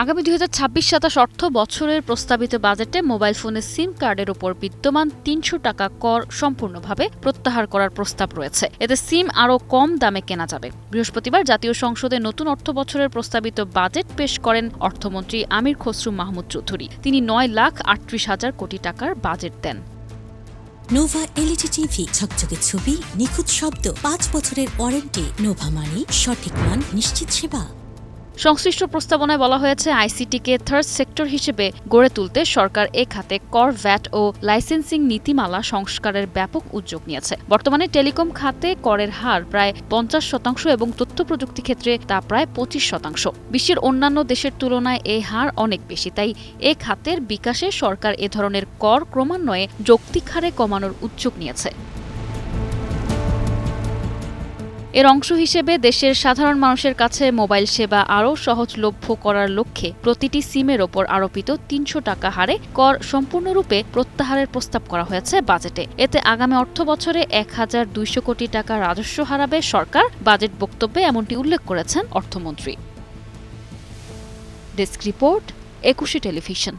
আগামী ২০২৬-২৭ অর্থ বছরের প্রস্তাবিত বাজেটে মোবাইল ফোনের সিম কার্ডের উপর বিদ্যমান ৩০০ টাকা কর সম্পূর্ণভাবে প্রত্যাহার করার প্রস্তাব রয়েছে। এতে সিম আরও কম দামে কেনা যাবে। বৃহস্পতিবার জাতীয় সংসদে নতুন অর্থ বছরের প্রস্তাবিত বাজেট পেশ করেন অর্থমন্ত্রী আমির খসরু মাহমুদ চৌধুরী। তিনি ৯,৩৮,০০০ কোটি টাকার বাজেট দেন। নোভা এলইডি টিভি, ঝকঝকে ছবি, নিখুঁত শব্দ, ৫ বছরের ওয়ারেন্টি। নোভা মানি, সঠিক মান, নিশ্চিত সেবা। সংশ্লিষ্ট প্রস্তাবনায় বলা হয়েছে, আইসিটিকে থার্ড সেক্টর হিসেবে গড়ে তুলতে সরকার এ খাতে কর, ভ্যাট ও লাইসেন্সিং নীতিমালা সংস্কারের ব্যাপক উদ্যোগ নিয়েছে। বর্তমানে টেলিকম খাতে করের হার প্রায় ৫০% এবং তথ্য প্রযুক্তি ক্ষেত্রে তা প্রায় ২৫%। বিশ্বের অন্যান্য দেশের তুলনায় এই হার অনেক বেশি। তাই এ খাতের বিকাশে সরকার এ ধরনের কর ক্রমান্বয়ে যৌক্তিক হারে কমানোর উদ্যোগ নিয়েছে। এর অংশ হিসেবে দেশের সাধারণ মানুষের কাছে মোবাইল সেবা আরও সহজলভ্য করার লক্ষ্যে প্রতিটি সিমের ওপর আরোপিত ৩০০ টাকা হারে কর সম্পূর্ণরূপে প্রত্যাহারের প্রস্তাব করা হয়েছে বাজেটে। এতে আগামী অর্থবছরে ১,২০০ কোটি টাকা রাজস্ব হারাবে সরকার। বাজেট বক্তব্যে এমনটি উল্লেখ করেছেন অর্থমন্ত্রী। Desk report, ২১ television.